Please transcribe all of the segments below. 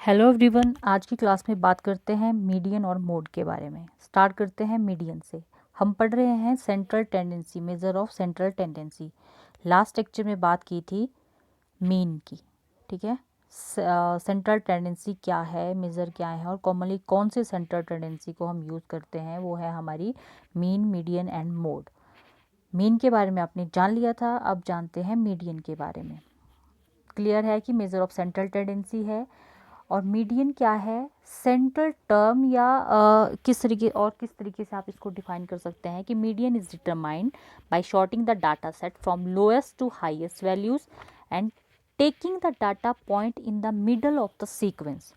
Hello everyone, आज की class में बात करते हैं मीडियन और मोड के बारे में। स्टार्ट करते हैं मीडियन से। हम पढ़ रहे हैं central tendency, measure of central tendency. Last lecture में बात की थी मीन की, ठीक है। सेंट्रल टेंडेंसी क्या है, मेजर क्या है और कॉमनली कौन से सेंट्रल टेंडेंसी को हम यूज़ करते हैं, वो है हमारी mean, median and mode. Mean के बारे में आपने जान लिया था, अब जानते हैं मीडियन के बारे में। क्लियर है कि मेजर ऑफ सेंट्रल टेंडेंसी है और मीडियन क्या है, सेंट्रल टर्म, या किस तरीके से आप इसको डिफाइन कर सकते हैं कि median is determined by sorting the data set from lowest to highest values and taking the data point in the middle of the sequence.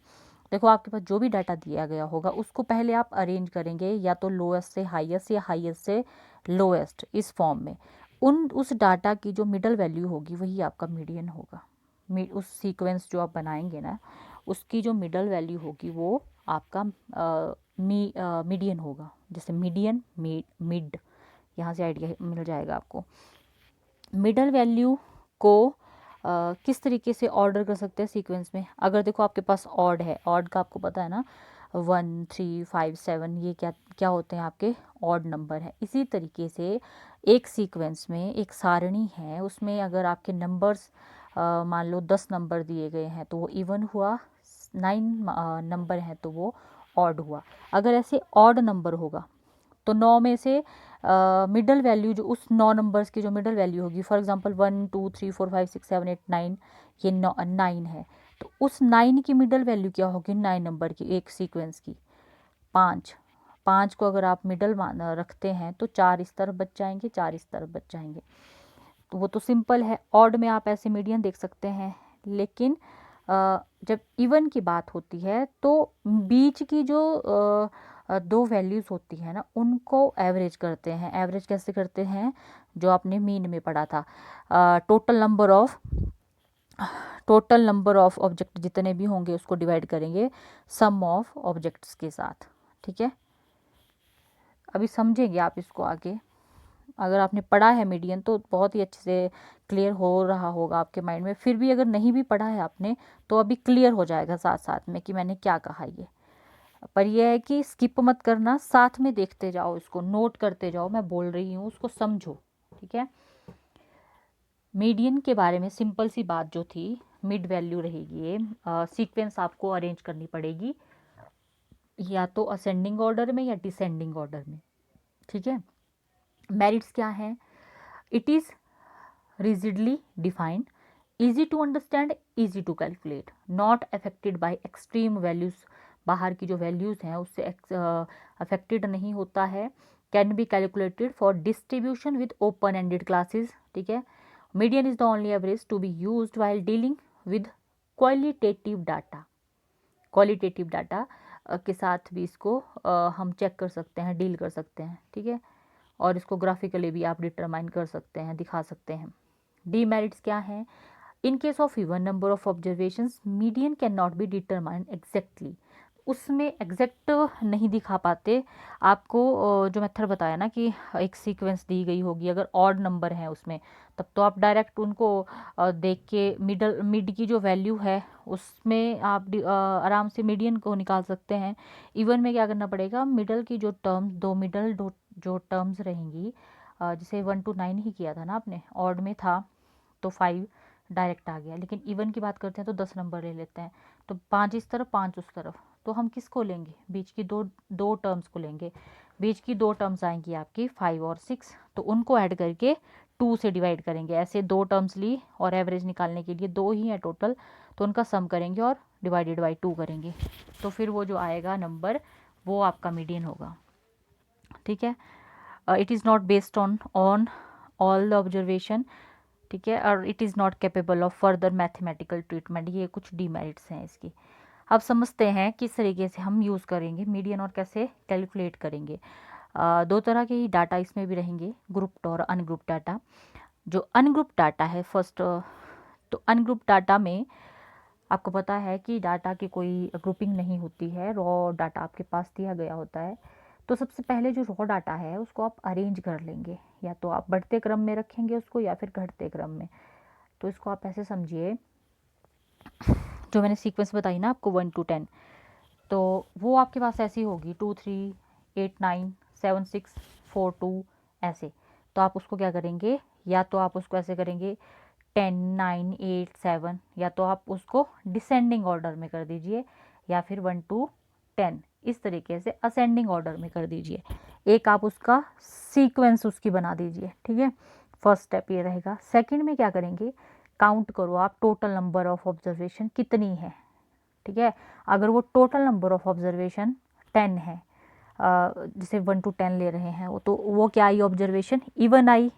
देखो, आपके पास जो भी डाटा दिया गया होगा उसको पहले आप अरेंज करेंगे, या तो लोएस्ट से हाईएस्ट या हाईएस्ट से लोएस्ट, इस फॉर्म में। उस डाटा की जो मिडल वैल्यू होगी वही आपका मीडियन होगा। उस सीक्वेंस जो आप बनाएंगे ना, उसकी जो मिडल वैल्यू होगी वो आपका मीडियन होगा। जैसे मीडियन, मिड, यहाँ से आइडिया मिल जाएगा आपको। मिडल वैल्यू को किस तरीके से ऑर्डर कर सकते हैं सीक्वेंस में। अगर देखो आपके पास ऑड है, ऑड का आपको पता है ना, 1, 3, 5, 7, ये क्या क्या होते हैं, आपके ऑड नंबर है। इसी तरीके से एक सीक्वेंस में एक सारणी है, उसमें अगर आपके नंबर्स मान लो 10 नंबर दिए गए हैं तो वो इवन हुआ, 9 नंबर हैं तो वो ऑड हुआ। अगर ऐसे ऑड नंबर होगा तो 9 में से मिडल वैल्यू, जो उस 9 नंबर्स की जो मिडल वैल्यू होगी, फॉर एग्जांपल 1, 2, 3, 4, 5, 6, 7, 8, 9, ये 9 है, तो उस 9 की मिडल वैल्यू क्या होगी, 9 नंबर की एक सीक्वेंस की 5। 5 को अगर आप मिडल रखते हैं तो 4 इस तरफ बच जाएंगे, 4 इस तरफ बच जाएंगे। तो वो तो सिंपल है। ऑड में आप ऐसे मीडियन देख सकते हैं, लेकिन जब इवन की बात होती है तो बीच की जो दो वैल्यूज़ होती है ना, उनको एवरेज करते हैं। एवरेज कैसे करते हैं, जो आपने मीन में पढ़ा था, टोटल नंबर ऑफ ऑब्जेक्ट जितने भी होंगे उसको डिवाइड करेंगे सम ऑफ ऑब्जेक्ट्स के साथ, ठीक है। अभी समझेंगे आप इसको आगे। अगर आपने पढ़ा है मीडियन तो बहुत ही अच्छे से क्लियर हो रहा होगा आपके माइंड में। फिर भी अगर नहीं भी पढ़ा है आपने तो अभी क्लियर हो जाएगा साथ साथ में कि मैंने क्या कहा ये। पर यह है कि स्किप मत करना, साथ में देखते जाओ, इसको नोट करते जाओ, मैं बोल रही हूँ उसको समझो, ठीक है। मीडियन के बारे में सिंपल सी बात जो थी, मिड वैल्यू रहेगी ये। सीक्वेंस आपको अरेंज करनी पड़ेगी या तो असेंडिंग ऑर्डर में या डिसेंडिंग ऑर्डर में, ठीक है। मेरिट्स क्या हैं, it is rigidly defined, easy to understand, easy to calculate, not affected by extreme values, बाहर की जो वैल्यूज़ हैं उससे अफेक्टेड नहीं होता है। Can be calculated for distribution with open ended classes, ठीक है। Median is the only average to be used while dealing with qualitative data. Qualitative data के साथ भी इसको हम चेक कर सकते हैं, डील कर सकते हैं, ठीक है। और इसको ग्राफिकली भी आप डिटरमाइन कर सकते हैं, दिखा सकते हैं। डीमेरिट्स क्या हैं, in case of even number of observations median can not be determined exactly. उसमें एग्जैक्ट नहीं दिखा पाते आपको। जो मेथड बताया ना कि एक सीक्वेंस दी गई होगी, अगर ऑड नंबर है उसमें, तब तो आप डायरेक्ट उनको देख के मिड की जो वैल्यू है उसमें आप आराम से मीडियन को निकाल सकते हैं। इवन में क्या करना पड़ेगा, मिडल की जो टर्म्स, दो जो टर्म्स रहेंगी, जैसे 1 to 9 ही किया था ना आपने, ऑड में था तो 5 डायरेक्ट आ गया, लेकिन इवन की बात करते हैं तो 10 नंबर ले लेते हैं, तो 5 इस तरफ 5 उस तरफ, तो हम किसको लेंगे, बीच की दो टर्म्स को लेंगे। बीच की दो टर्म्स आएंगी आपकी 5 और 6, तो उनको ऐड करके 2 से डिवाइड करेंगे। ऐसे दो टर्म्स ली और एवरेज निकालने के लिए 2 ही है टोटल, तो उनका सम करेंगे और डिवाइडेड बाई 2 करेंगे, तो फिर वो जो आएगा नंबर वो आपका मीडियन होगा, ठीक है। It is not based on all the observation, ठीक है, और it is not capable of further mathematical treatment. ये कुछ डीमेरिट्स हैं इसकी। अब समझते हैं किस तरीके से हम यूज़ करेंगे मीडियन और कैसे कैलकुलेट करेंगे। दो तरह के ही डाटा इसमें भी रहेंगे, ग्रुप्ड और अनग्रुप डाटा। जो अनग्रुप डाटा है फर्स्ट, तो अनग्रुप डाटा में आपको पता है कि डाटा की कोई ग्रुपिंग नहीं होती है, रॉ डाटा आपके पास दिया गया होता है। तो सबसे पहले जो रॉ डाटा है उसको आप अरेंज कर लेंगे, या तो आप बढ़ते क्रम में रखेंगे उसको या फिर घटते क्रम में। तो इसको आप ऐसे समझिए, जो मैंने सीक्वेंस बताई ना आपको 1 to 10, तो वो आपके पास ऐसी होगी 2 3 8 9 7 6 4 2 ऐसे। तो आप उसको क्या करेंगे, या तो आप उसको ऐसे करेंगे 10 9 8 7, या तो आप उसको डिसेंडिंग ऑर्डर में कर दीजिए, या फिर 1 to 10 इस तरीके से असेंडिंग ऑर्डर में कर दीजिए। एक आप उसका सीक्वेंस उसकी बना दीजिए, ठीक है। फर्स्ट स्टेप ये रहेगा। सेकंड में क्या करेंगे, काउंट करो आप टोटल नंबर ऑफ ऑब्जर्वेशन कितनी है, ठीक है। अगर वो टोटल नंबर ऑफ ऑब्जर्वेशन 10 है, जैसे 1 to 10 ले रहे हैं, वो तो वो क्या आई ऑब्जर्वेशन, इवन आई।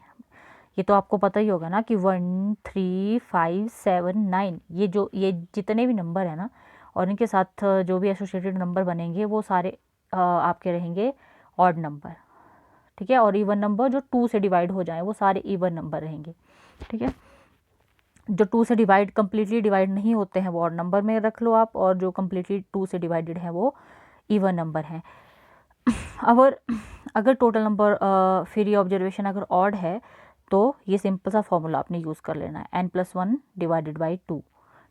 ये तो आपको पता ही होगा ना कि 1 3 5 7 9 ये जितने भी नंबर है ना, और इनके साथ जो भी एसोसिएटेड नंबर बनेंगे वो सारे आपके रहेंगे ऑड नंबर, ठीक है। और इवन नंबर जो 2 से डिवाइड हो जाए वो सारे इवन नंबर रहेंगे, ठीक है। जो 2 से डिवाइड कम्प्लीटली डिवाइड नहीं होते हैं वो ऑड नंबर में रख लो आप, और जो कम्प्लीटली 2 से डिवाइडेड है वो इवन नंबर हैं। अगर टोटल नंबर फिर ये ऑब्जर्वेशन अगर ऑड है तो ये सिंपल सा फॉर्मूला आपने यूज़ कर लेना है, n+1 डिवाइडेड बाई 2,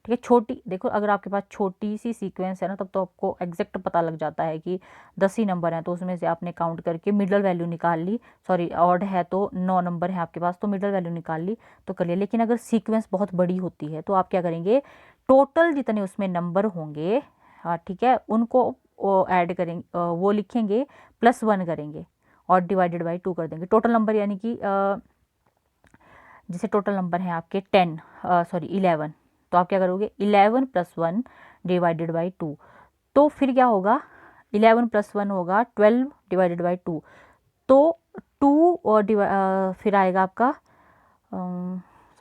ठीक है। छोटी देखो, अगर आपके पास छोटी सी सीक्वेंस है ना, तब तो आपको एग्जैक्ट पता लग जाता है कि 10 ही नंबर हैं, तो उसमें से आपने काउंट करके मिडल वैल्यू निकाल ली। सॉरी, ऑड है तो 9 नंबर है आपके पास, तो मिडल वैल्यू निकाल ली तो कर लिया। लेकिन अगर सीक्वेंस बहुत बड़ी होती है तो आप क्या करेंगे, टोटल जितने उसमें नंबर होंगे, हाँ ठीक है, उनको ऐड करेंगे, वो लिखेंगे +1 करेंगे और डिवाइडेड बाई 2 कर देंगे। टोटल नंबर यानी कि जैसे टोटल नंबर हैं आपके 11, तो आप क्या करोगे 11 + 1 डिवाइडेड बाई 2। तो फिर क्या होगा, 11 + 1 होगा 12 डिवाइडेड बाई 2। तो 2 और फिर आएगा आपका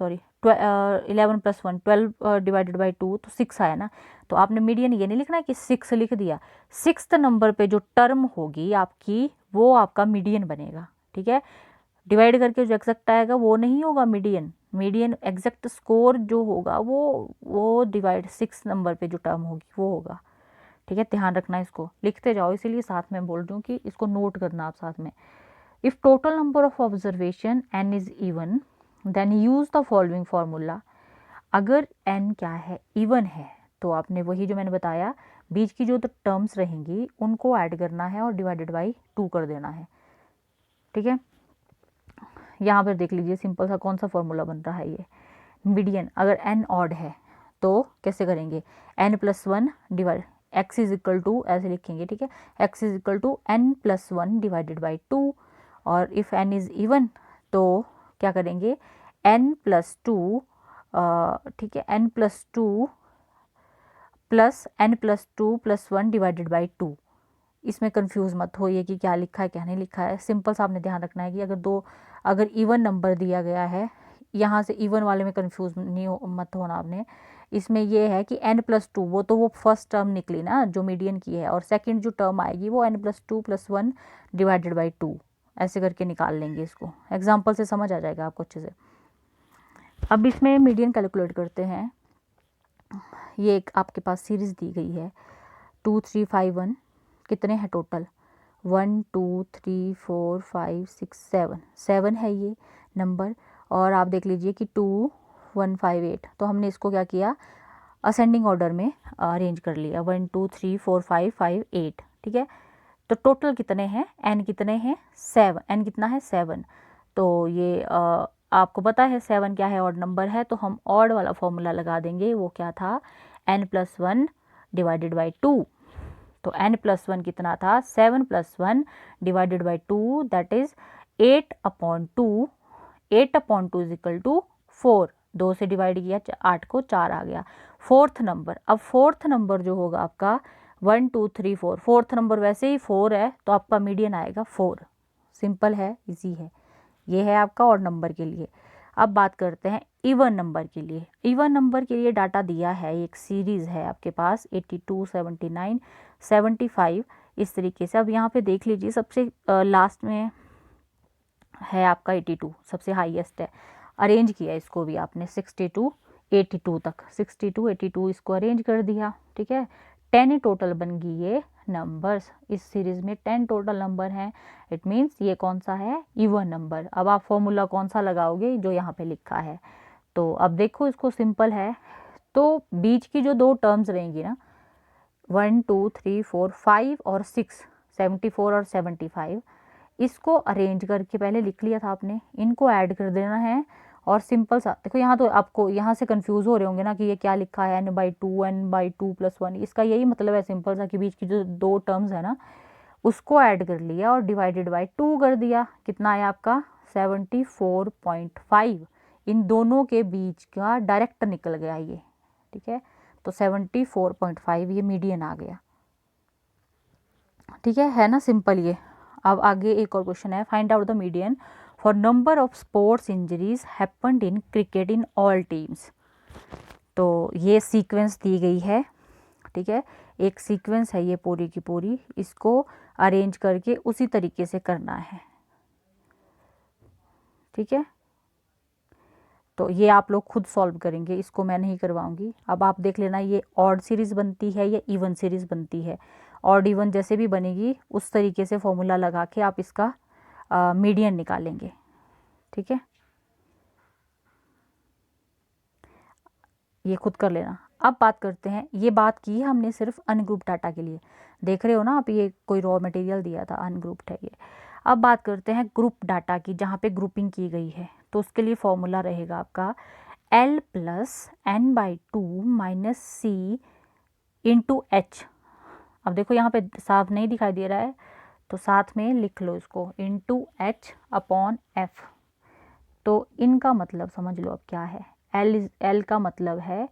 सॉरी 11 + 1 12 डिवाइडेड बाई 2, तो 6 आया ना। तो आपने मीडियन ये नहीं लिखना है कि 6 लिख दिया, 6th नंबर पे जो टर्म होगी आपकी वो आपका मीडियन बनेगा, ठीक है। डिवाइड करके जो एग्जैक्ट आएगा वो नहीं होगा मीडियन। मीडियन एग्जैक्ट स्कोर जो होगा वो डिवाइड 6 नंबर पे जो टर्म होगी वो होगा, ठीक है। ध्यान रखना, इसको लिखते जाओ, इसीलिए साथ में बोल रही हूँ कि इसको नोट करना आप साथ में। If total number of observation n is even then use the following formula. अगर n क्या है, इवन है, तो आपने वही जो मैंने बताया बीच की जो टर्म्स रहेंगी उनको ऐड करना है और डिवाइडेड बाई 2 कर देना है, ठीक है। यहाँ पर देख लीजिए सिंपल सा कौन सा फॉर्मूला बन रहा है, ये मीडियन। अगर n ऑड है तो कैसे करेंगे, n+1 divide x is equal to ऐसे लिखेंगे, ठीक है, x is equal to n+1 divided by 2। और इफ़ n इज़ इवन तो क्या करेंगे, n+2, ठीक है, n+2 plus n+2 + 1 divided by 2। इसमें कंफ्यूज मत होइए कि क्या लिखा है क्या नहीं लिखा है। सिंपल सा आपने ध्यान रखना है कि अगर इवन नंबर दिया गया है, यहाँ से इवन वाले में कंफ्यूज नहीं मत होना आपने। इसमें ये है कि n+2 वो तो वो फर्स्ट टर्म निकली ना जो मीडियन की है, और सेकंड जो टर्म आएगी वो n+2 + 1 डिवाइडेड बाई 2 ऐसे करके निकाल लेंगे। इसको एग्जाम्पल से समझ आ जाएगा आपको अच्छे से। अब इसमें मीडियन कैलकुलेट करते हैं। ये एक आपके पास सीरीज़ दी गई है 2 3 5 1, कितने हैं टोटल, 1 2 3 4 5 6 7, 7 है ये नंबर। और आप देख लीजिए कि 2 1 5 8, तो हमने इसको क्या किया, असेंडिंग ऑर्डर में अरेंज कर लिया, 1 2 3 4 5 5 8, ठीक है। तो टोटल कितने हैं, n कितने हैं 7, n कितना है 7। तो ये आपको पता है 7 क्या है, ऑड नंबर है, तो हम ऑड वाला फॉर्मूला लगा देंगे। वो क्या था, n+1 डिवाइडेड बाई 2। तो n+1 कितना था, 7 + 1 divided by 2, that is 8/2। 8/2 is equal to 4। 2 से डिवाइड किया 8 को 4 आ गया। फोर्थ नंबर, अब फोर्थ नंबर जो होगा आपका 1 2 3 4, फोर्थ नंबर वैसे ही 4 है तो आपका मीडियन आएगा 4। सिंपल है, इजी है। ये है आपका ऑड नंबर के लिए। अब बात करते हैं इवन नंबर के लिए। इवन नंबर के लिए डाटा दिया है, एक सीरीज़ है आपके पास 82 79 75 इस तरीके से। अब यहाँ पे देख लीजिए सबसे लास्ट में है आपका 82, सबसे हाईएस्ट है। अरेंज किया इसको भी आपने 62 82 तक, 62 82 इसको अरेंज कर दिया, ठीक है। 10 टोटल बन गई ये नंबर्स, इस सीरीज में 10 टोटल नंबर हैं। इट मीन्स ये कौन सा है, इवन नंबर। अब आप फॉर्मूला कौन सा लगाओगे, जो यहाँ पे लिखा है। तो अब देखो इसको सिंपल है, तो बीच की जो दो टर्म्स रहेंगी ना 1 2 3 4 5 और 6 74 और 75, इसको अरेंज करके पहले लिख लिया था आपने, इनको ऐड कर देना है। और सिंपल सा देखो, यहाँ तो आपको यहाँ से कंफ्यूज हो रहे होंगे ना कि ये क्या लिखा है n/2 n/2 + 1, इसका यही मतलब है सिंपल सा कि बीच की जो दो टर्म्स है ना उसको ऐड कर लिया और डिवाइडेड बाय 2 कर दिया। कितना आया आपका 74.5, इन दोनों के बीच का डायरेक्ट निकल गया ये, ठीक है। तो 74.5 ये मीडियन आ गया, ठीक है ना, सिंपल ये। अब आगे एक और क्वेश्चन है, find out the median for number of sports injuries happened in cricket in all teams. तो ये सीक्वेंस दी गई है, ठीक है, एक सीक्वेंस है ये पूरी की पूरी, इसको अरेंज करके उसी तरीके से करना है, ठीक है। तो ये आप लोग खुद सॉल्व करेंगे, इसको मैं नहीं करवाऊंगी। अब आप देख लेना ये ऑड सीरीज बनती है या इवन सीरीज बनती है। ऑड इवन जैसे भी बनेगी उस तरीके से फॉर्मूला लगा के आप इसका मीडियन निकालेंगे, ठीक है, ये खुद कर लेना। अब बात करते हैं, ये बात की है हमने सिर्फ अनग्रुप डाटा के लिए, देख रहे हो ना आप, ये कोई रॉ मटेरियल दिया था, अनग्रुप्ड है ये। अब बात करते हैं ग्रुप डाटा की, जहाँ पे ग्रुपिंग की गई है, तो उसके लिए फॉर्मूला रहेगा आपका L + n/2 - C × H। अब देखो यहाँ पे साफ नहीं दिखाई दे रहा है, तो साथ में लिख लो इसको, ×H/F। तो इनका मतलब समझ लो अब क्या है। L का मतलब है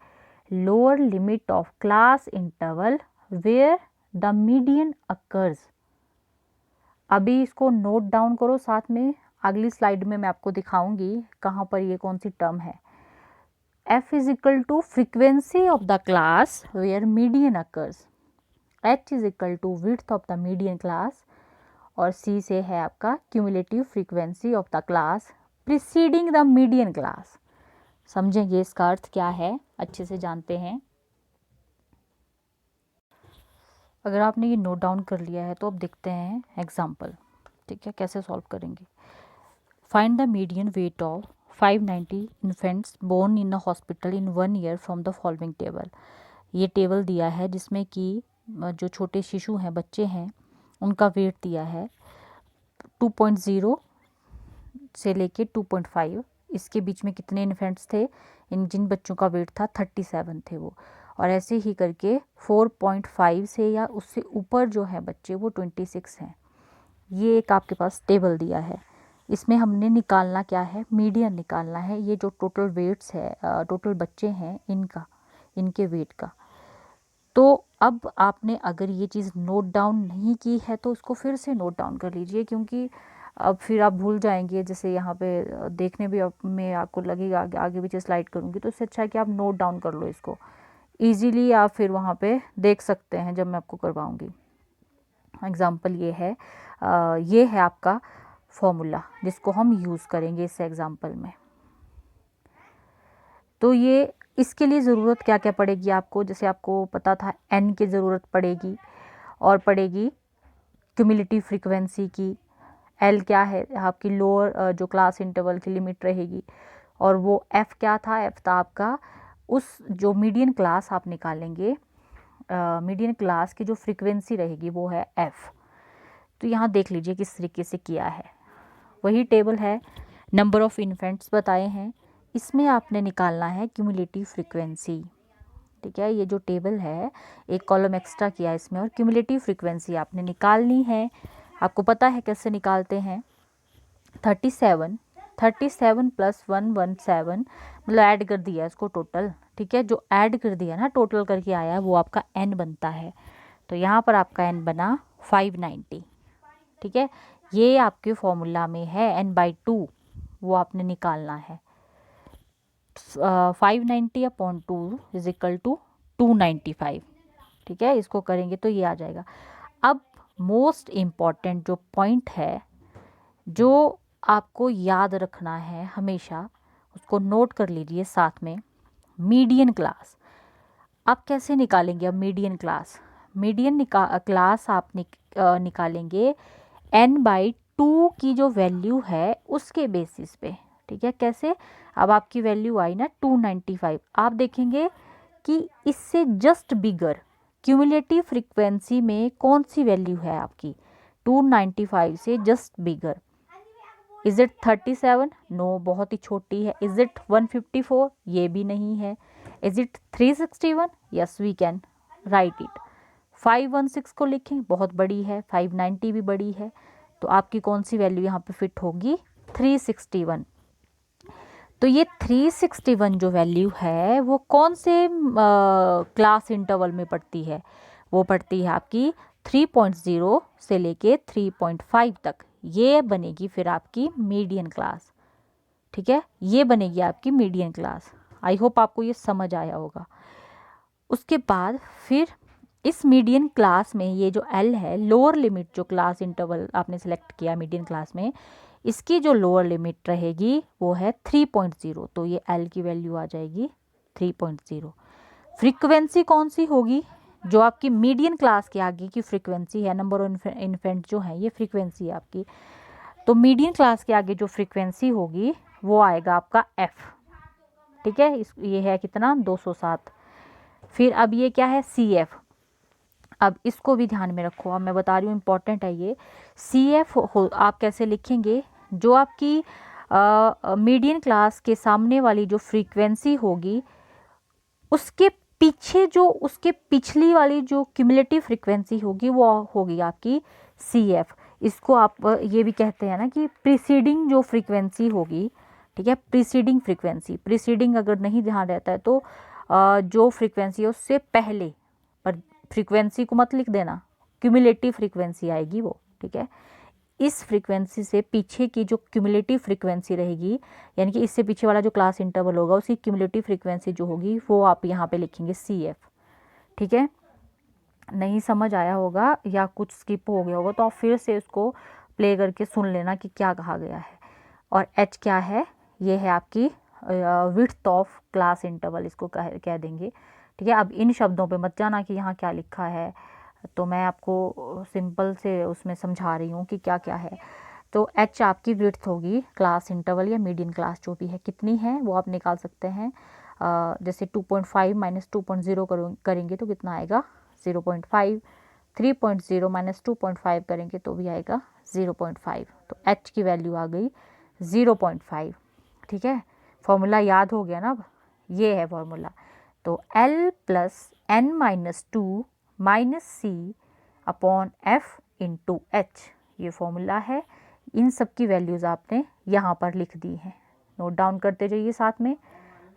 lower limit of class interval where the median occurs. अभी इसको नोट डाउन करो साथ में, अगली स्लाइड में मैं आपको दिखाऊंगी कहाँ पर ये कौन सी टर्म है। F = frequency of the class where median occurs, H = width of the median class, और C से है आपका cumulative frequency of the class preceding the median class. समझेंगे इसका अर्थ क्या है, अच्छे से जानते हैं। अगर आपने ये नोट डाउन कर लिया है तो अब देखते हैं एग्जाम्पल, ठीक है, कैसे सॉल्व करेंगे। Find the median weight of 590 infants born in a hospital in 1 year from the following table. ये टेबल दिया है जिसमें कि जो छोटे शिशु हैं, बच्चे हैं, उनका वेट दिया है 2.0 से लेके 2.5, इसके बीच में कितने इन्फेंट्स थे, इन जिन बच्चों का वेट था 37 थे वो, और ऐसे ही करके 4.5 से या उससे ऊपर जो है बच्चे वो 26 हैं। ये एक आपके पास टेबल दिया है, इसमें हमने निकालना क्या है, मीडियन निकालना है। ये जो टोटल वेट्स है, टोटल बच्चे हैं इनका, इनके वेट का। तो अब आपने अगर ये चीज़ नोट डाउन नहीं की है तो उसको फिर से नोट डाउन कर लीजिए, क्योंकि अब फिर आप भूल जाएंगे। जैसे यहाँ पे देखने भी में आपको लगेगा आगे पीछे स्लाइड करूँगी, तो इससे अच्छा है कि आप नोट डाउन कर लो इसको, ईजीली आप फिर वहाँ पे देख सकते हैं जब मैं आपको करवाऊँगी। एग्ज़ाम्पल ये है आपका फॉर्मूला जिसको हम यूज़ करेंगे इस एग्ज़ाम्पल में। तो ये इसके लिए ज़रूरत क्या क्या पड़ेगी आपको, जैसे आपको पता था n की ज़रूरत पड़ेगी, और पड़ेगी क्यूमुलेटिव फ्रीक्वेंसी की। L क्या है, आपकी लोअर जो क्लास इंटरवल की लिमिट रहेगी, और वो F क्या था, F था आपका उस जो मीडियन क्लास आप निकालेंगे, मीडियन क्लास की जो फ्रीक्वेंसी रहेगी वो है F। तो यहाँ देख लीजिए किस तरीके से किया है, वही टेबल है, नंबर ऑफ़ इन्फेंट्स बताए हैं, इसमें आपने निकालना है क्यूमुलेटिव फ्रीक्वेंसी, ठीक है। ये जो टेबल है एक कॉलम एक्स्ट्रा किया है इसमें, और क्यूमुलेटिव फ्रीक्वेंसी आपने निकालनी है। आपको पता है कैसे निकालते हैं, 37 + 117, मतलब ऐड कर दिया इसको टोटल, ठीक है, जो ऐड कर दिया ना टोटल करके आया वो आपका n बनता है। तो यहाँ पर आपका n बना 590, ठीक है। ये आपके फॉर्मूला में है n/2, वो आपने निकालना है। 590/2 = 295, ठीक है, इसको करेंगे तो ये आ जाएगा। अब मोस्ट इम्पॉर्टेंट जो पॉइंट है जो आपको याद रखना है हमेशा, उसको नोट कर लीजिए साथ में, मीडियन क्लास। आप कैसे निकालेंगे अब मीडियन क्लास, मीडियन क्लास आप निकालेंगे n/2 की जो वैल्यू है उसके बेसिस पे, ठीक है। कैसे, अब आपकी वैल्यू आई ना 295, आप देखेंगे कि इससे जस्ट बिगर क्यूमुलेटिव फ्रीक्वेंसी में कौन सी वैल्यू है आपकी 295 से just bigger? Is it 37? No, बहुत ही छोटी है। Is it 154? ये भी नहीं है। Is it 361? Yes, we can write it. 516 को लिखें, बहुत बड़ी है। 590 भी बड़ी है। तो आपकी कौन सी वैल्यू यहाँ पे फिट होगी? 361। तो ये 361 जो वैल्यू है वो कौन से क्लास इंटरवल में पड़ती है? वो पड़ती है आपकी 3.0 से लेके 3.5 तक। ये बनेगी फिर आपकी मीडियन क्लास। ठीक है, ये बनेगी आपकी मीडियन क्लास। आई होप आपको ये समझ आया होगा। उसके बाद फिर इस मीडियन क्लास में ये जो एल है, लोअर लिमिट जो क्लास इंटरवल आपने सेलेक्ट किया मीडियन क्लास में, इसकी जो लोअर लिमिट रहेगी वो है 3.0। तो ये एल की वैल्यू आ जाएगी 3.0। फ्रीक्वेंसी कौन सी होगी? जो आपकी मीडियन क्लास के आगे की फ्रीक्वेंसी है, नंबर ऑफ इन्फेंट जो है, ये फ्रीक्वेंसी है आपकी। तो मीडियन क्लास के आगे जो फ्रीक्वेंसी होगी वो आएगा आपका एफ। ठीक है, ये है कितना? 207। फिर अब ये क्या है? C F. अब इसको भी ध्यान में रखो, अब मैं बता रही हूँ, इंपॉर्टेंट है ये। सी एफ आप कैसे लिखेंगे? जो आपकी मीडियन क्लास के सामने वाली जो फ्रीक्वेंसी होगी उसके पीछे जो उसके पिछली वाली जो क्यूमुलेटिव फ्रीक्वेंसी होगी वो होगी आपकी सी एफ। इसको आप ये भी कहते हैं ना कि प्रीसीडिंग जो फ्रीक्वेंसी होगी। ठीक है, प्रीसीडिंग फ्रीक्वेंसी, प्रीसीडिंग अगर नहीं ध्यान रहता है तो जो फ्रीक्वेंसी है उससे पहले, पर फ्रीक्वेंसी को मत लिख देना, क्यूमुलेटिव फ्रीक्वेंसी आएगी वो। ठीक है, इस फ्रीक्वेंसी से पीछे की जो क्यूमुलेटिव फ्रीक्वेंसी रहेगी, यानी कि इससे पीछे वाला जो क्लास इंटरवल होगा उसकी क्यूमुलेटिव फ्रीक्वेंसी जो होगी वो आप यहाँ पे लिखेंगे सी एफ। ठीक है, नहीं समझ आया होगा या कुछ स्किप हो गया होगा तो आप फिर से उसको प्ले करके सुन लेना कि क्या कहा गया है। और एच क्या है? ये है आपकी विड्थ ऑफ क्लास इंटरवल, इसको कह देंगे। ठीक है, अब इन शब्दों पे मत जाना कि यहाँ क्या लिखा है, तो मैं आपको सिंपल से उसमें समझा रही हूँ कि क्या क्या है। तो एच आपकी विड्थ होगी क्लास इंटरवल या मीडियन क्लास जो भी है, कितनी है वो आप निकाल सकते हैं। जैसे 2.5 माइनस 2.0 करेंगे तो कितना आएगा? 0.5। 3.0 माइनस 2.5 करेंगे तो भी आएगा 0.5। तो एच की वैल्यू आ गई 0.5। ठीक है, फॉर्मूला याद हो गया ना? अब ये है फॉर्मूला। तो L plus n minus 2 minus c upon f into h, ये फॉर्मूला है। इन सब की वैल्यूज़ आपने यहाँ पर लिख दी हैं, नोट डाउन करते जाइए साथ में।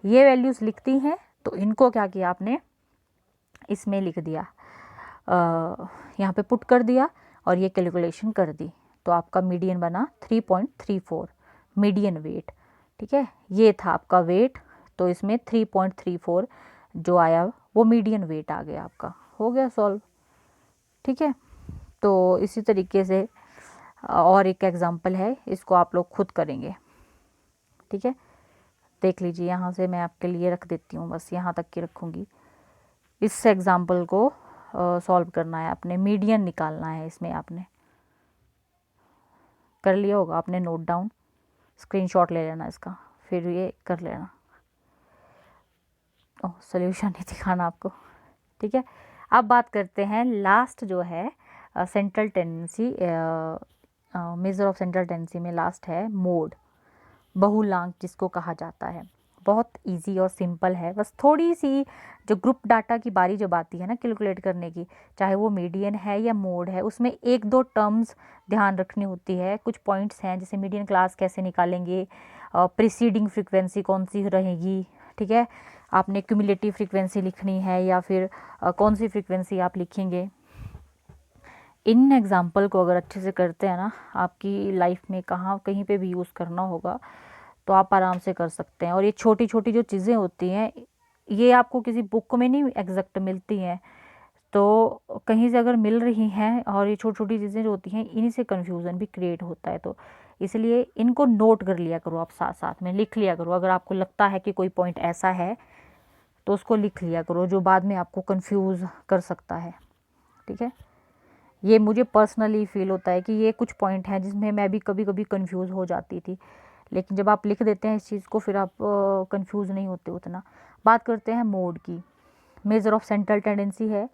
ये वैल्यूज़ लिखती हैं तो इनको क्या किया आपने? इसमें लिख दिया, यहाँ पे पुट कर दिया और ये कैलकुलेशन कर दी। तो आपका मीडियन बना 3.34 मीडियन वेट। ठीक है, ये था आपका वेट, तो इसमें 3.34 जो आया वो मीडियन वेट आ गया आपका। हो गया सॉल्व। ठीक है, तो इसी तरीके से और एक एग्जांपल है, इसको आप लोग खुद करेंगे। ठीक है, देख लीजिए, यहाँ से मैं आपके लिए रख देती हूँ, बस यहाँ तक की रखूँगी। इस एग्जांपल को सॉल्व करना है आपने, मीडियन निकालना है इसमें। आपने कर लिया होगा, आपने नोट डाउन, स्क्रीनशॉट ले लेना इसका, फिर ये कर लेना। ओह, सोल्यूशन नहीं दिखाना आपको। ठीक है, अब बात करते हैं लास्ट जो है central tendency, measure of central tendency में लास्ट है मोड, बहुलांक जिसको कहा जाता है। बहुत इजी और सिंपल है, बस थोड़ी सी जो ग्रुप डाटा की बारी जब आती है ना कैलकुलेट करने की, चाहे वो मीडियन है या मोड है, उसमें एक दो टर्म्स ध्यान रखनी होती है। कुछ पॉइंट्स हैं, जैसे मीडियन क्लास कैसे निकालेंगे, प्रीसीडिंग फ्रीक्वेंसी कौन सी रहेगी। ठीक है, आपने क्यूमुलेटिव फ्रीक्वेंसी लिखनी है या फिर कौन सी फ्रीक्वेंसी आप लिखेंगे। इन एग्जाम्पल को अगर अच्छे से करते हैं ना, आपकी लाइफ में कहीं पे भी यूज़ करना होगा तो आप आराम से कर सकते हैं। और ये छोटी छोटी जो चीज़ें होती हैं ये आपको किसी बुक में नहीं एग्जैक्ट मिलती हैं, तो कहीं से अगर मिल रही हैं, और ये छोटी छोटी चीज़ें जो होती हैं इन्हीं से कन्फ्यूज़न भी क्रिएट होता है। तो इसलिए इनको नोट कर लिया करो, आप साथ साथ में लिख लिया करो। अगर आपको लगता है कि कोई पॉइंट ऐसा है तो उसको लिख लिया करो जो बाद में आपको कंफ्यूज कर सकता है। ठीक है, ये मुझे पर्सनली फील होता है कि ये कुछ पॉइंट हैं जिसमें मैं भी कभी कभी कंफ्यूज हो जाती थी, लेकिन जब आप लिख देते हैं इस चीज़ को फिर आप कंफ्यूज नहीं होते उतना। बात करते हैं मोड की। मेजर ऑफ सेंट्रल टेंडेंसी है।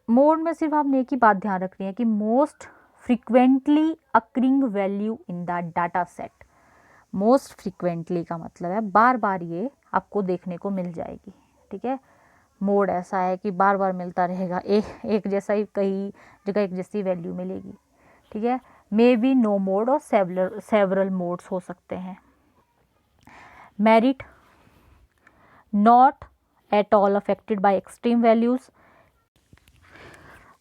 मोड में सिर्फ आपने एक ही बात ध्यान रखनी है कि most frequently occurring value in the data set. Most frequently का मतलब है बार बार ये आपको देखने को मिल जाएगी, ठीक है। मोड ऐसा है कि बार बार मिलता रहेगा, एक जैसा ही कई जगह एक जैसी वैल्यू मिलेगी, ठीक है। May be no mode or several modes हो सकते हैं। Merit not at all affected by extreme values.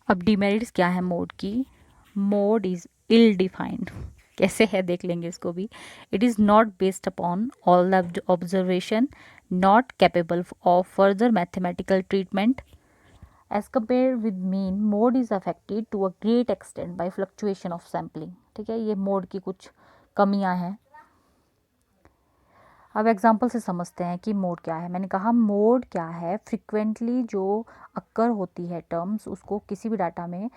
अब डिमेरिट्स क्या है मोड की? Mode is ill defined. कैसे है देख लेंगे इसको भी। It is not based upon all the observation, not capable of further mathematical treatment as compare with mean. Mode is affected to a great extent by fluctuation of sampling, ठीक है। ये mode की कुछ कमियां हैं। अब एग्जाम्पल से समझते हैं कि मोड क्या है। मैंने कहा मोड क्या है, फ्रिक्वेंटली जो अक्कर होती है टर्म्स, उसको किसी भी डाटा में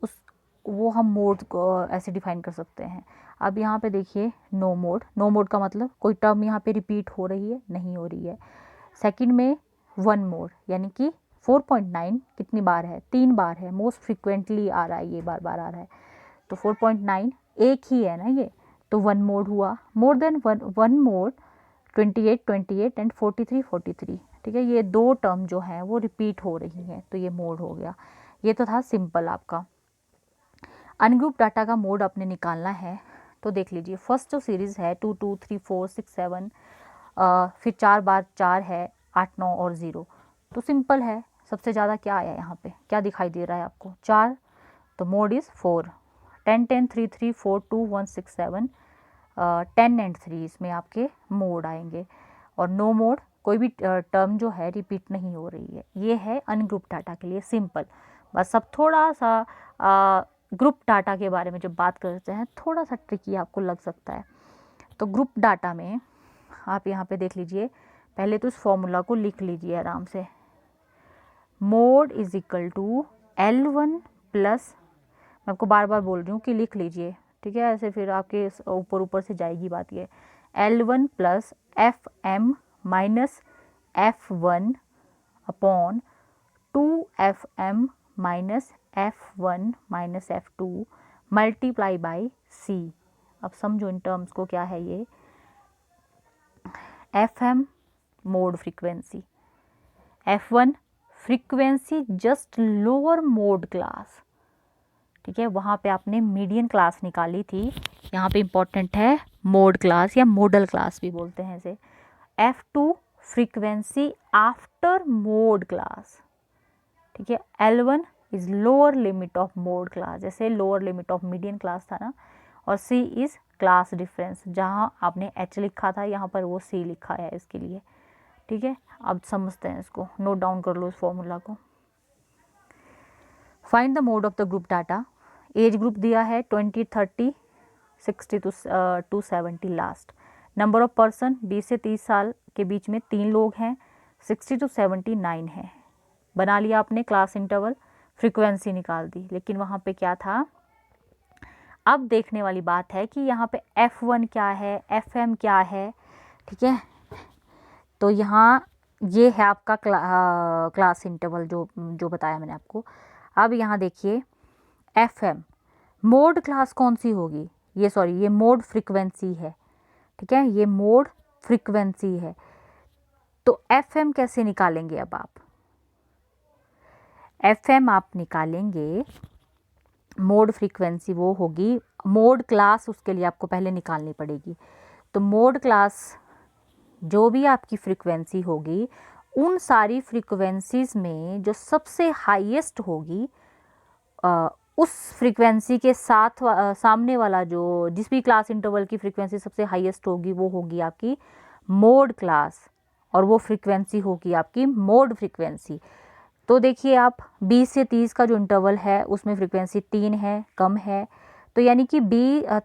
उस वो हम मोड को ऐसे डिफाइन कर सकते हैं। अब यहाँ पे देखिए नो मोड। नो मोड का मतलब कोई टर्म यहाँ पे रिपीट हो रही है, नहीं हो रही है। सेकंड में वन मोड, यानी कि 4.9 कितनी बार है? 3 बार है। मोस्ट फ्रिक्वेंटली आ रहा है, ये बार बार आ रहा है, तो 4.9 एक ही है ना ये, तो वन मोड हुआ। More than one mod 28 and 43, ठीक है। ये दो टर्म जो हैं वो रिपीट हो रही हैं, तो ये मोड हो गया। ये तो था सिंपल आपका। अनग्रुप डाटा का मोड आपने निकालना है, तो देख लीजिए फर्स्ट जो सीरीज़ है 2 2 3 4 6 7, फिर 4 बार 4 है, 8 9 और 0, तो सिंपल है। सबसे ज़्यादा क्या आया यहाँ पे, क्या दिखाई दे रहा है आपको? 4, तो मोड इज़ 4। 10 10 3 3 4 2 1 6 7, 10 एंड 3 इसमें आपके मोड आएंगे। और नो मोड, कोई भी टर्म जो है रिपीट नहीं हो रही है। ये है अनग्रुप डाटा के लिए सिंपल। बस अब थोड़ा सा ग्रुप डाटा के बारे में जब बात करते हैं, थोड़ा सा ट्रिकी आपको लग सकता है। तो ग्रुप डाटा में आप यहाँ पे देख लीजिए, पहले तो इस फॉर्मूला को लिख लीजिए आराम से। Mode is equal to L1 plus, मैं आपको बार बार बोल रही हूँ कि लिख लीजिए, ठीक है, ऐसे फिर आपके ऊपर ऊपर से जाएगी बात। ये L1 plus FM minus F1 upon 2FM minus F1 minus F2 multiply by C। अब समझो इन टर्म्स को, क्या है ये? FM mode frequency, F1 frequency just lower mode class, ठीक है। वहाँ पे आपने मीडियन क्लास निकाली थी, यहाँ पे इंपॉर्टेंट है मोड क्लास या मॉडल क्लास भी बोलते हैं इसे। F2 frequency after mode class, ठीक है। L1 is lower limit of mode class, जैसे lower limit of median class था ना, और C इज क्लास डिफरेंस, जहाँ आपने H लिखा था यहाँ पर वो C लिखा है इसके लिए, ठीक है। अब समझते हैं इसको, नोट डाउन कर लो इस फॉर्मूला को। Find the mode of the group data. Age group दिया है 20 30 60 to 70 last. Number of person 20 से 30 साल के बीच में 3 लोग हैं, 60 to 79 है। बना लिया आपने क्लास इंटरवल, फ्रीक्वेंसी निकाल दी, लेकिन वहाँ पे क्या था? अब देखने वाली बात है कि यहाँ पे F1 क्या है, FM क्या है, ठीक है। तो यहाँ ये है आपका क्लास इंटरवल जो बताया मैंने आपको। अब यहाँ देखिए FM मोड क्लास कौन सी होगी? ये मोड फ्रीक्वेंसी है, ठीक है, ये मोड फ्रीक्वेंसी है। तो FM कैसे निकालेंगे? अब आप FM आप निकालेंगे, मोड फ्रीक्वेंसी वो होगी, मोड क्लास उसके लिए आपको पहले निकालनी पड़ेगी। तो मोड क्लास जो भी आपकी फ्रीक्वेंसी होगी, उन सारी फ्रीक्वेंसीज में जो सबसे हाईएस्ट होगी, उस फ्रीक्वेंसी के साथ सामने वाला जो जिस भी क्लास इंटरवल की फ्रीक्वेंसी सबसे हाईएस्ट होगी, वो होगी आपकी मोड क्लास, और वो फ्रीक्वेंसी होगी आपकी मोड फ्रीक्वेंसी। तो देखिए आप 20 से 30 का जो इंटरवल है उसमें फ्रीक्वेंसी 3 है, कम है, तो यानी कि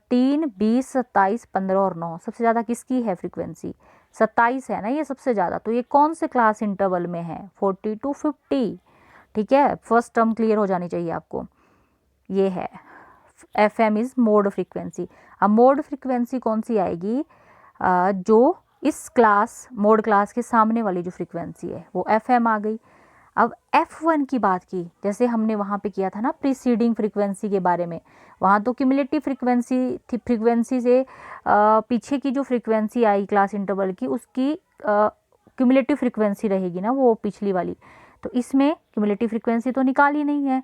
3 20 27 15 और 9, सबसे ज़्यादा किसकी है फ्रीक्वेंसी? 27 है ना ये सबसे ज़्यादा। तो ये कौन से क्लास इंटरवल में है? 40 to 50, ठीक है। फर्स्ट टर्म क्लियर हो जानी चाहिए आपको। ये है FM इज़ मोड फ्रीक्वेंसी। अब मोड फ्रीक्वेंसी कौन सी आएगी? जो इस क्लास मोड क्लास के सामने वाली जो फ्रीक्वेंसी है वो FM आ गई। अब F1 की बात की, जैसे हमने वहाँ पे किया था ना प्रीसीडिंग फ्रीक्वेंसी के बारे में, वहाँ तो क्यूमुलेटिव फ्रीक्वेंसी थी, फ्रीक्वेंसी से पीछे की जो फ्रीक्वेंसी आई क्लास इंटरवल की उसकी क्यूमुलेटिव फ्रीक्वेंसी रहेगी ना वो पिछली वाली। तो इसमें क्यूमुलेटिव फ्रीक्वेंसी तो निकाली नहीं है,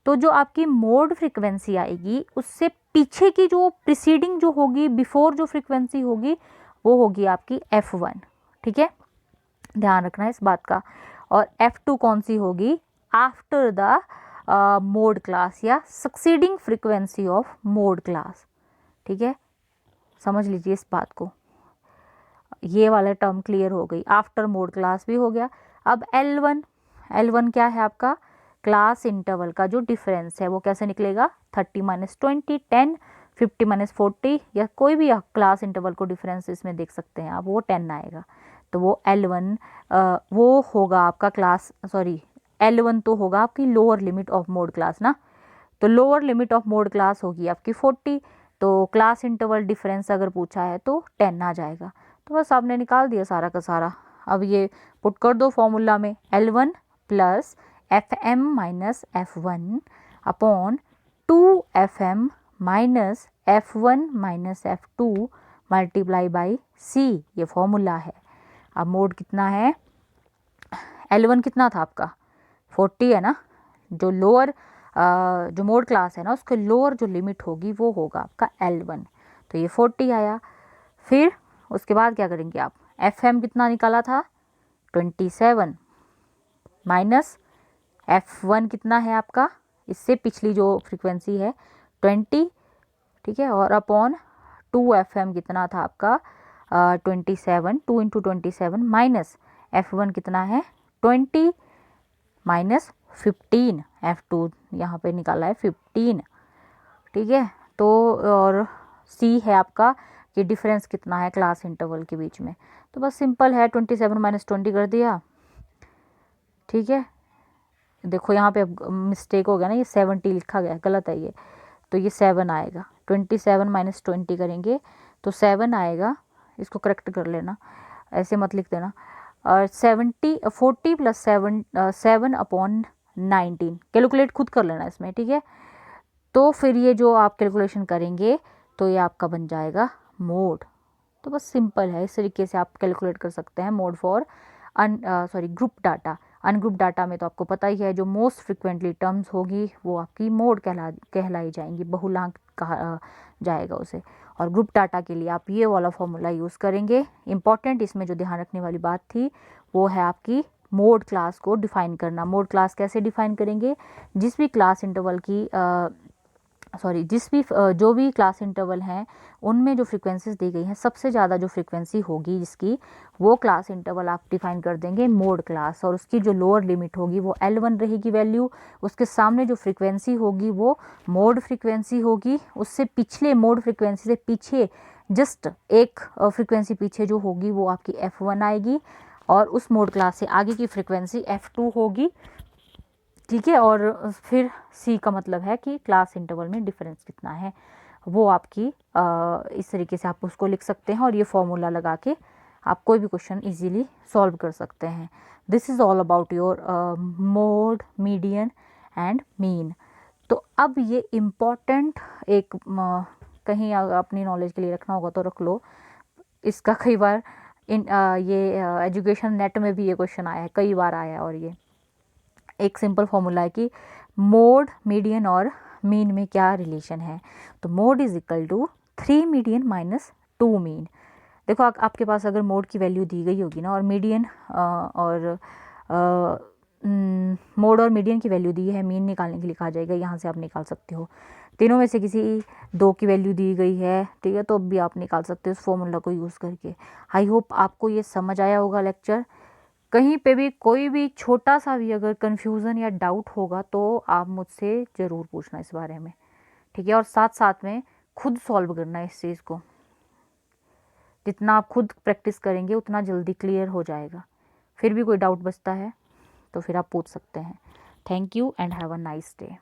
तो जो आपकी मोड फ्रीक्वेंसी आएगी उससे पीछे की जो प्रीसीडिंग जो होगी, बिफोर जो फ्रीक्वेंसी होगी वो होगी आपकी F1। ठीक है, ध्यान रखना है इस बात का। और F2 कौन सी होगी? आफ्टर द मोड क्लास या succeeding frequency of mode class. ठीक है, समझ लीजिए इस बात को, ये वाला टर्म क्लियर हो गई। आफ्टर मोड क्लास भी हो गया। अब L1 क्या है आपका? क्लास इंटरवल का जो डिफरेंस है वो कैसे निकलेगा? 30 - 20, 10, 50 - 40, या कोई भी क्लास इंटरवल को डिफरेंस इसमें देख सकते हैं आप, वो 10 आएगा। तो वो L1 वो होगा आपका L1 तो होगा आपकी lower limit of mode class ना, तो lower limit of mode class होगी आपकी 40। तो क्लास इंटरवल डिफरेंस अगर पूछा है तो 10 आ जाएगा। तो बस आपने निकाल दिया सारा का सारा। अब ये पुट कर दो फॉर्मूला में, L1 plus FM minus F1 upon 2FM minus F1 minus F2 multiply by C, ये फॉर्मूला है। अब मोड कितना है? L1 कितना था आपका? 40 है ना, जो लोअर जो मोड क्लास है ना उसके लोअर जो लिमिट होगी वो होगा आपका L1, तो ये 40 आया। फिर उसके बाद क्या करेंगे आप? FM कितना निकाला था? 27 माइनस F1 कितना है आपका, इससे पिछली जो फ्रीक्वेंसी है 20। ठीक है, और अपॉन 2FM कितना था आपका? 27, 2 × 27 माइनस F1 कितना है? 20 माइनस 15, F2 यहाँ पे निकाला है 15। ठीक है, तो और C है आपका कि डिफरेंस कितना है क्लास इंटरवल के बीच में। तो बस सिंपल है, 27 - 20 कर दिया। ठीक है, देखो यहाँ पे मिस्टेक हो गया ना, ये 70 लिखा गया, गलत है ये, तो ये 7 आएगा। 27 - 20 करेंगे तो 7 आएगा, इसको करेक्ट कर लेना, ऐसे मत लिख देना। और 40 + 7 अपॉन 19 कैलकुलेट खुद कर लेना इसमें। ठीक है, तो फिर ये जो आप कैलकुलेशन करेंगे तो ये आपका बन जाएगा मोड। तो बस सिंपल है, इस तरीके से आप कैलकुलेट कर सकते हैं mode for group data. Ungroup data में तो आपको पता ही है, जो मोस्ट फ्रिक्वेंटली टर्म्स होगी वो आपकी मोड कहलाई जाएंगी, बहुलांक कहा जाएगा उसे। और ग्रुप डाटा के लिए आप ये वाला फॉर्मूला यूज़ करेंगे। इंपॉर्टेंट इसमें जो ध्यान रखने वाली बात थी वो है आपकी मोड क्लास को डिफाइन करना। मोड क्लास कैसे डिफाइन करेंगे? जिस भी क्लास इंटरवल की जो भी क्लास इंटरवल हैं उनमें जो फ्रीक्वेंसीज दी गई हैं, सबसे ज़्यादा जो फ्रीक्वेंसी होगी जिसकी, वो क्लास इंटरवल आप डिफाइन कर देंगे मोड क्लास, और उसकी जो लोअर लिमिट होगी वो L1 रहेगी वैल्यू। उसके सामने जो फ्रीक्वेंसी होगी वो मोड फ्रीक्वेंसी होगी। उससे पिछले मोड फ्रीक्वेंसी से पीछे जस्ट एक फ्रीक्वेंसी पीछे जो होगी वो आपकी F1 आएगी, और उस मोड क्लास से आगे की फ्रीक्वेंसी F2 होगी। ठीक है, और फिर C का मतलब है कि क्लास इंटरवल में डिफरेंस कितना है, वो आपकी इस तरीके से आप उसको लिख सकते हैं, और ये फॉर्मूला लगा के आप कोई भी क्वेश्चन इजीली सॉल्व कर सकते हैं। This is all about your mode, median and mean. तो अब ये इम्पॉर्टेंट एक कहीं अपनी नॉलेज के लिए रखना होगा तो रख लो, इसका कई बार ये एजुकेशन नेट में भी ये क्वेश्चन आया है, कई बार आया है। और ये एक सिंपल फॉर्मूला है कि मोड, मीडियन और मीन में क्या रिलेशन है। तो mode is equal to 3 median minus 2 mean. देखो आपके पास अगर मोड की वैल्यू दी गई होगी ना, और मीडियन और मोड और मीडियन की वैल्यू दी है, मीन निकालने के लिए कहा जाएगा, यहाँ से आप निकाल सकते हो। तीनों में से किसी दो की वैल्यू दी गई है, ठीक है, तो अब भी आप निकाल सकते हो उस फॉर्मूला को यूज़ करके। आई होप आपको ये समझ आया होगा लेक्चर। कहीं पे भी कोई भी छोटा सा भी अगर कन्फ्यूज़न या डाउट होगा तो आप मुझसे ज़रूर पूछना इस बारे में, ठीक है। और साथ साथ में खुद सॉल्व करना है इस चीज़ को, जितना आप खुद प्रैक्टिस करेंगे उतना जल्दी क्लियर हो जाएगा। फिर भी कोई डाउट बचता है तो फिर आप पूछ सकते हैं। Thank you and have a nice day.